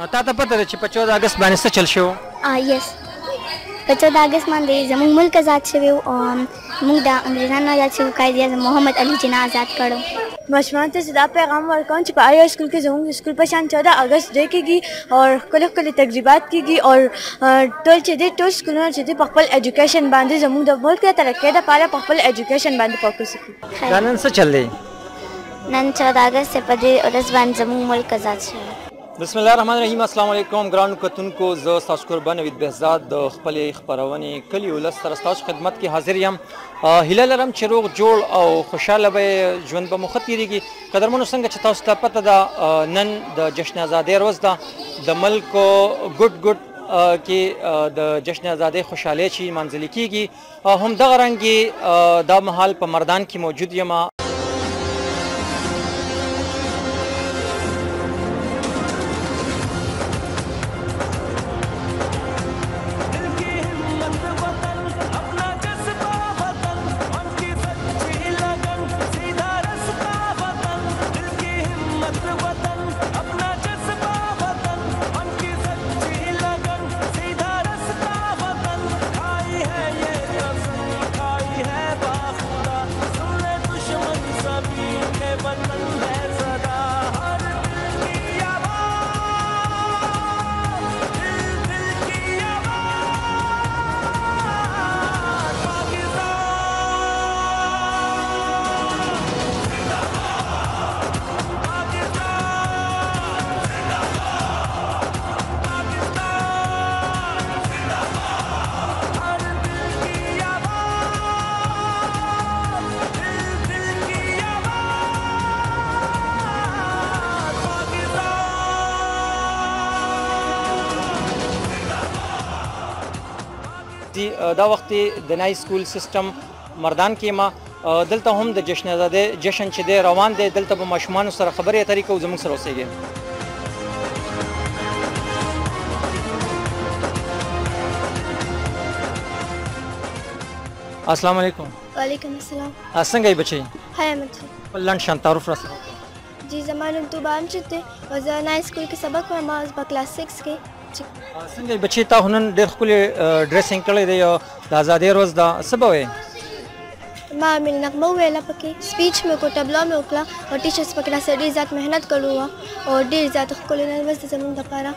تا ته پته ده چې په 14 اګست باندې څه چل شو؟ یس په 14 اګست باندې زموږ ملک آزاد شوی او موږ د انګریزانو آزاد شوي قائد اعظم محمد علي جناح آزاد کړو. ماشومانو ته دا پیغام ورکوم چې په هر یو سکول کې زموږ سکول په شان 14 اګست ډے کېږي او ښکلي ښکلي تقریبات کېږي او ټول چې دی ټول سکولونه چې دی په خپل ایجوکیشن باندې زموږ د ملک د ترقۍ دپاره په خپل ایجوکیشن باندې فوکس وکړي. دا نن څه چل دی؟ نن 14 اګست په دې ورځ باندې زموږ ملک آزاد شوی. بسم الله الرحمن الرحیم. السلام علیکم ګرانو کتونکو، زه ستاسو قربان نوید بهزاد د خپلې خپرونې کلي ولس سره ستاسو خدمت کې حاضر یم. هیله لرم چې روغ جوړ او خوشحاله به ژوند به مو ښه تېرېږي. قدرمنو څنګه چې تاسو ته پته ده نن د جشن ازادۍ ورځ ده. د ملک ګوټ ګوټ کې د جشن ازادۍ خوشحالۍ چې منځلې کېږي، همدغه رنګې دا مهال په مردان کې موجود یم. دا وخت د نای سکول سیستم مردان کې ما دلته هم د جشن ازادۍ جشن چې دی روان دی. دلته به ماشومانو سره خبرې اترې کوو. زموږ سره اوسېږئ. السلام علیکم. وعلیکم السلام. څنګه یې بچی؟ های احمد جی. لنډ شان تعارف را سره. جی زما نوم توبه امجد دی او زه نای سکول کې سبق وایم. ما اوس په کلاس 6 کې. څنګه بچی تا نن ډېر ښکلی ډریسینګ کړی دی د ازادۍ ورځ ده، څه به وایې؟ ما مې نغمه وویله پکې، سپیچ مې وکړو، ټبلا مې وکړه او ټیچرس پکې راسره ډېر زیات محنت کړی وه او ډېر زیات ښکلی ورځ ده زموږ دپاره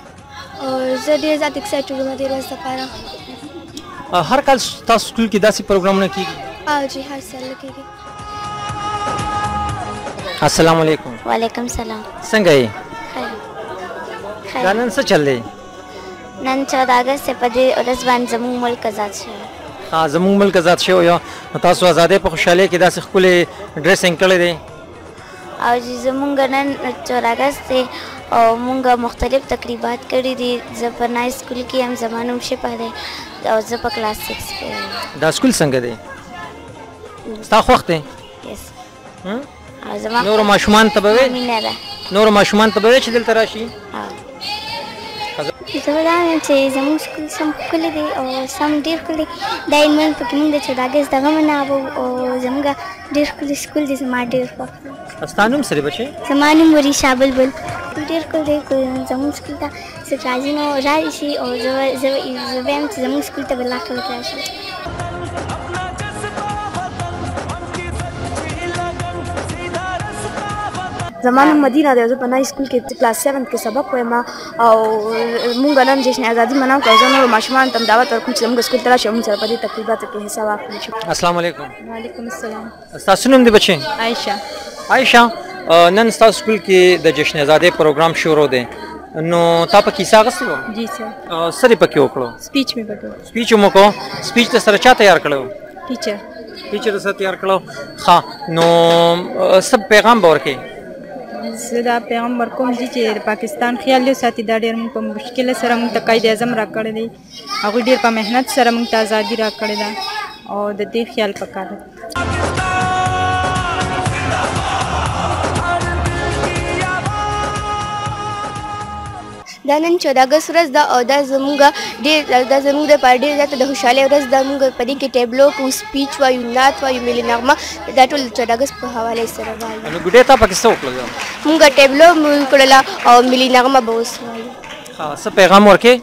او زه ډېر زیات اکسایټډ یم د دې ورځ دپاره. هر کال تاسو سکول کې داسې پروګرامونه کېږي؟ جی هر سال کېږي. السلام علیکم. وعلیکم السلام. څنګه یې؟ دا نن څه چل دی؟ نن 14 اګست په دې ورځ باندې زموږ ملک آزاد شوی. زموږ ملک آزاد شوی نو تاسو ازادۍ په خوشحالۍ کې داسې ښکلی ډریسینګ کړی دی؟ او جی زموږ نن 14 اګست دی او موږ مختلف تقریبات کړي دي. زه په نای سکول کې یم، زما نوم شفا دی او زه په کلاس 6 کې یم. دا سکول څنګه دی؟ ستا خوښ دی؟ یس. نورو ماشومان ته به وایې؟ مینه ده. نورو ماشومان ته به وایې چې دلته راشي؟ زه به دا وایم چې زموږ سکول سم ښکلی دی او سم ډېر ښکلی دا علمن پکې موږ د 14 اګست دغه مناوو او زموږ ډېر ښکلی سکول دی. زما ډېر خوښ دی. ستا نوم څه دی بچی؟ زما نوم وریشا بلبل. ډېر ښکلی دی. زموږ سکول ته څوک راځي نو راشي او زه وایم چې زموږ سکول ته به لا خلک راشي. زما نوم مدینه دی او زه په نای سکول کې کلاس 7 کې سبق وایم او موږ نن جشن ازادي مناو کوو. زه نورو ماشومانو ته دعوت ورکوم چې زموږ سکول ته راشي او موږ سره په دې تقریباتو کې حصه واخلي. السلام علیکم. وعلیکم السلام. ستاسو نوم دی بچی؟ عایشه. عایشه، نن ستاسو سکول کې د جشن ازادۍ پروګرام شروع دی نو تا په کیسه اخیستې وه؟ جی سر. څه دې پکې وکړو؟ سپیچ مې وکړو. سپیچ مو وکړو؟ سپیچ د سره چا تیار کړی و؟ ټیچر. ټیچر سره تیار کړو. ښه، نو څه پیغام به ورکړې؟ زه دا پیغام ورکوم چې د پاکستان خیال یو ساتي. دا ډېر موږ په مشکله سره موږ ته قائد اعظم راکړی دی. هغوی ډېر په محنت سره موږ ته ازادي راکړې ده او د دې خیال پکار دی. دا نن 14 اګست ورځ ده او دا زموږ دپاره ډېر زیاته د خوشحالۍ ورځ ده. موږ په دې کې ټیبلو کوو، سپیچ وایو، نعت وایو، ملي نغمه. دا ټول د 14 اګست په حوالې سره وایو. نو ګډې تا پکې څه وکړل؟ موږ ټیبلو مې وکړله او ملي نغمه به اوس وایو. څه پیغام ورکې؟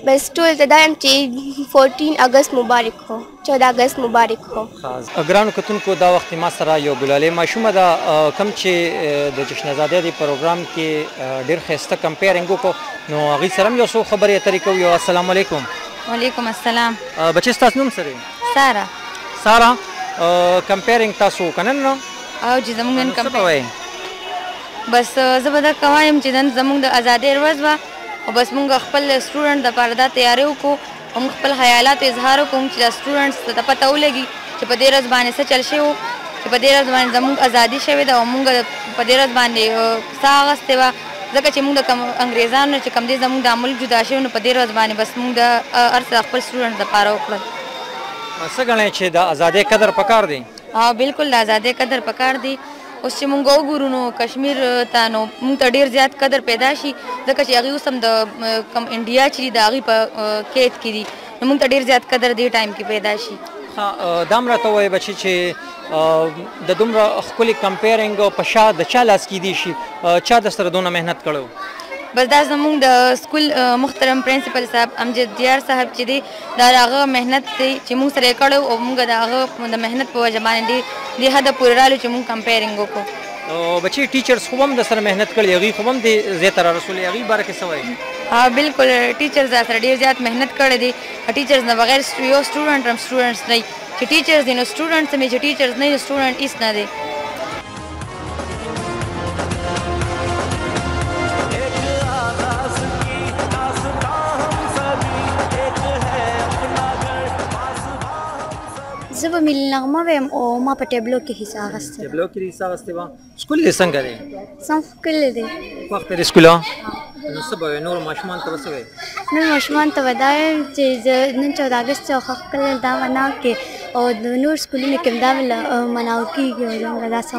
بس ټول ته دا یم چې 14 اگست مبارک هو، 14 اگست مبارک هو. ګرانو کتونکو دا وخت ما سره یو ګلاله ماشومه ده کوم چې د جشن ازادۍ د پروګرام کې ډېر ښایسته کمپیرینګ وکړو، نو هغوی سره هم یو څو خبرې اترې کوو. السلام علیکم. وعلیکم السلام. بچې ستاسو نوم څه دی؟ سارا. سارا، کمپیرینګ تاسو وکړه نن؟ او چې زموږ نن کمپیرینګ بس زه به درته وایم چې نن زموږ د ازادۍ ورځ وه او بس موږ خپل سټوډنټ دپاره دا تیاری وکړو او موږ خپل خیالاتو اظهار وکړو چې دا سټوډنټس ته پته ولګي چې په دې ورځ باندې څه چل شوی و، چې په دې ورځ باندې زموږ ازادي شوې ده او موږ په دې ورځ باندې ساه اخیستې وه، ځکه چې موږ د انګریزانو چې کوم دی زموږ د ملک جدا شوی نو په دې ورځ باندې بس موږ د هر څه خپل سټوډنټ دپاره وکړل. څه ګڼئ چې د ازادۍ قدر پکار دی؟ بالکل د ازادۍ قدر پکار دی. اوس چې مونږ وګورو نو کشمیر ته نو مونږ ته ډېر زیات قدر پیدا شي، ځکه چې هغوی اوس هم د کوم انډیا چې دي د هغوی په قید کې دي نو مونږ ته ډېر زیات قدر دې ټایم کې پیدا شي. دا هم راته ووایه بچي چې د دومره ښکلي کمپیرینګ په شا د چا لاس کیدی شي؟ چا در سره دونه محنت کړی؟ بس دا زموږ د سکول محترم پرنسپل صاحب امجد دیار صاحب چې دی دا د هغه محنت دی چې موږ سره یې کړی او موږ د هغه د محنت په وجه باندې دې حده پورې رالو چې موږ کمپیرینګ وکړو. بچي ټیچرز خو هم د سره محنت کړي، هغوی خو هم دې ځای ته رارسولي، هغوی باره کې څه وایي؟ بالکل ټیچرز دا سره ډېر زیات محنت کړی دی. ټیچرز نه بغیر یو سټوډنټ هم سټوډنټس نه وي، چې ټیچرز دي نو سټوډنټس هم وي، چې ټیچرز نه وي نو سټوډنټ هېڅ نه دی. زه به ملي نغمه ویم او ما په ټیبلو کې حصه اخیستې. ټیبلو کې حصه اخیستې وه. سکول دې څنګه دی؟ سم ښکلی دی. خوښ دی د سکوله؟ نو څه به وایې نورو ماشومانو ته به څه وایې؟ نور ماشومانو ته به دا وایم چې زه نن 14 اګست څخه ښه ښکلی دا مناو کې او د نور سکولونو کې هم دا مناو کېږي او زموږ دا څه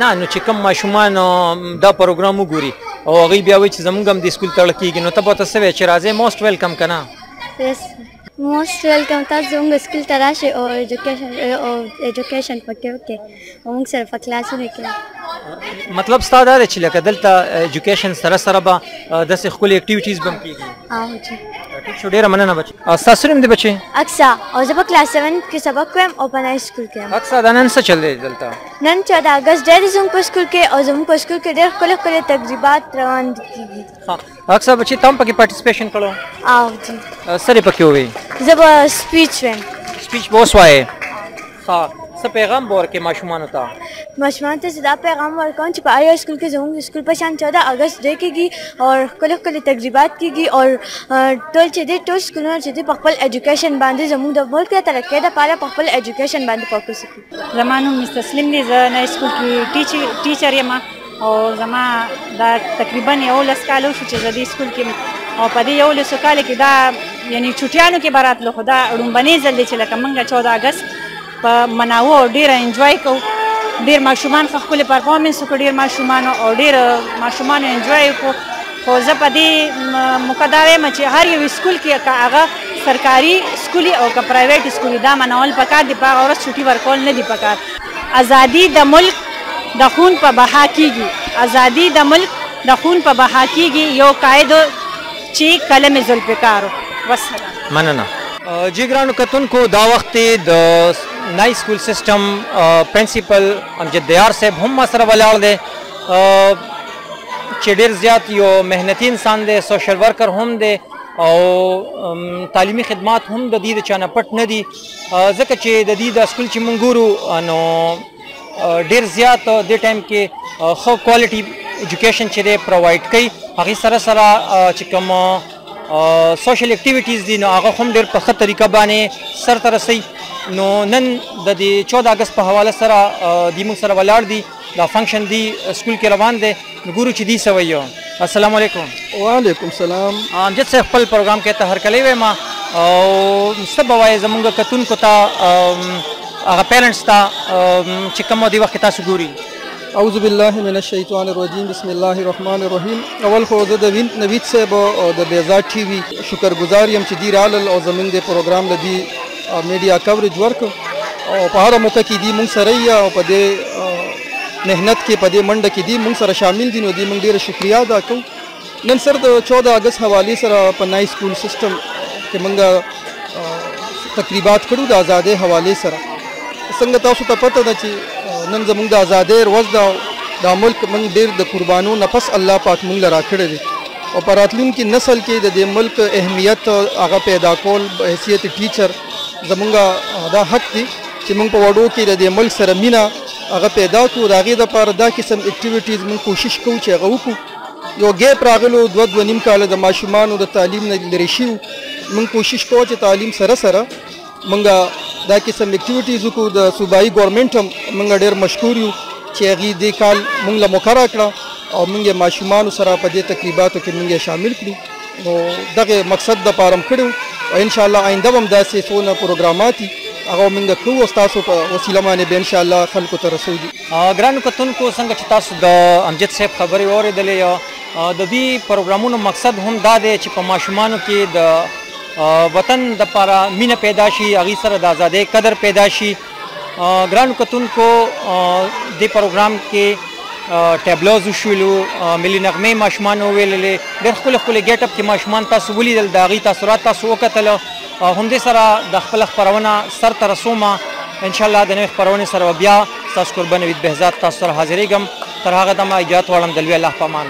نه نو چې کوم ماشومان دا پروګرام وګوري او هغوی بیا وایي چې زموږ هم دې سکول تړل کېږي نو ته به ورته څه وایې چې راځئ موسټ ویلکم که نه؟ موسټ ویلکم، تاسو زموږ سکول ته راشئ او ایجوکیشن پکې وکړئ او موږ سره په کلاسونو کې. مطلب ستا دا دی چې لکه دلته ایجوکیشن سره سره به داسې ښکلې اکټیویټیز به هم کېږي؟ جی ټیک شو، ډېره مننه بچې. ستاسو نوم دی بچې؟ اقصا، او زه په کلاس 7 کې سبق وایم او په نای سکول کې یم. اقصا، دا نن څه چل دی دلته؟ نن 14 اګست ډېر زموږ په سکول کې او زموږ په سکول کې ډېر ښکلي ښکلي تقریبات روان کېږي. اقصا بچې ته هم پکې پارټیسپیشن کړو؟ جی. څه دې پکې ووایي؟ زه به سپیچ وایم. سپیچ به اوس وایې؟ ښه، څه پیغام به ورکړې ماشومانو ته؟ ماشومانو ته زه دا پیغام ورکوم چې په هر یو سکول کې زموږ سکول په شان 14 اګست ډے کېږي او ښکلي ښکلي تقریبات کېږي او ټول چې دی ټول سکولونه چې دی په خپل ایجوکیشن باندې زموږ د ملک د ترقۍ دپاره په خپل ایجوکیشن باندې فوکس وکړي. زما نوم مس تسلیم دی، زه نای سکول کې ټیچر یم او زما دا تقریبا 11 کاله وشو چې زه دې سکول کې او په دې 11 کاله کې دا یعنې چوټیانو کې به راتلو خو دا لومبنی ځل دی چې لکه موږ 14 اګست په مناوو او ډېره انجوای کوو. ډېر ماشومان ښه ښکلي پرفارمنس وکړو، ډېر ماشومانو او ډېر ماشومانو انجوای وکړو. خو زه په دې موقع دا وایم چې هر یو سکول کې که هغه سرکاري سکول او که پرایویټ سکول دا منول پکار دي، په هغه ورځ چھوټي ورکول نه دي پکار. ازادي د ملک د خون په بها کېږي، ازادي د ملک د خون په بها کېږي، یو قائد چې قلم ذوالفقار. والسلام. مننه. جی ګرانو کتونکو دا وخت د نای سکول سسټم پرنسپل امجد دیار صاحب هم ما سره ولاړ دی چې ډېر زیات یو محنتي انسان دی، سوشل ورکر هم دی او تعلیمي خدمات هم د دې د چا نه پټ نه دي، ځکه چې د دې د سکول چې موږ ګورو نو ډېر زیات دې ټایم کې ښه کوالټي ایجوکیشن چې دی پرووایډ کوي. هغې سره سره چې کوم سوشل اکټیویټیز دي نو هغه هم ډېر په ښه طریقه باندې سرته رسوي. نو نن د دې 14 اګست په حواله سره دوی موږ سره ولاړ دي، دا فنکشن دی سکول کې روان دی، نو ګورو چې دوی څه وایي. السلام علیکم. وعلیکم السلام. امجد صاحب خپل پروګرام کې ته هرکلی وایم او څه به وایې زموږ کتونکو ته هغه پیرنټس ته چې کوم دې وخت کې تاسو ګوري؟ اعوذ بالله من الشیطان الرجیم، بسم الله الرحمن الرحیم. اول خو زه د نوید صاحب او د بهزاد ټي وي شکرګزار یم چې دوی رالل او زموږ د پروګرام له دې میډیا کوریج ورکړ او په هره موقع کې دوی موږ سره یي او په دې محنت کې په دې منډه کې دوی موږ سره شامل دي، نو دوی موږ ډېره شکریا ادا کوو نن سر د 14 اگست حواله سره په نای سکول سیستم کې موږ تقریبات کړو د آزادۍ حواله سره. څنګه تاسو ته پته ده چې نن زموږ د آزادۍ ورځ د ملک موږ ډېر د قربانو نفس الله پاک موږ له راکړی دی او په راتلونکي نسل کې د دې ملک اهمیت هغه پیدا کول په حیثیت ټیچر زموږ دا حق دی چې موږ په وړو کې د دې ملک سره مینه هغه پیدا کړو. د هغې دپاره دا قسم اکټیویټیز موږ کوشش کوو چې هغه وکړو. یو ګیپ راغلو 2.5 کاله د ماشومانو د تعلیم نه لرې شوي. موږ کوشش کوو چې تعلیم سره سره موږ دا قسم اکټیویټیز وکړو. د صوبایي ګورنمنټ هم موږ ډېر مشکور یو چې هغې دې کال موږ له موقع راکړه او موږ یې ماشومانو سره په دې تقریباتو کې موږ یې شامل کړو. نو دغه مقصد دپاره هم کړی او انشاءالله آینده به هم داسې څونه پروګرامات وي هغه موږ کوو او ستاسو په وسیله باندې به انشاءالله خلکو ته رسوو. ګرانو کتونکو څنګه چې تاسو د امجد صاحب خبرې واورېدلې د دې پروګرامونو مقصد هم دا دی چې په ماشومانو کې د وطن دپاره مینه پیدا شي هغې سره د ازادۍ قدر پیدا شي. ګرانو کتونکو دې پروګرام کې ټیبلوز وشولو ملي نغمې ماشومانو وویللې ډېر ښکلي ښکلي ګیټ اپ کې ماشومان تاسو ولیدل د هغې تاثرات تاسو وکتله. همدې سره د خپله خپرونه سر ته رسومه. انشاءالله د نوې خپرونې سره به بیا ستاسو کوربه نوید بهزاد تاسو سره حاضرېږم. تر هغه دمه اجازت غواړم د لوی الله په امان.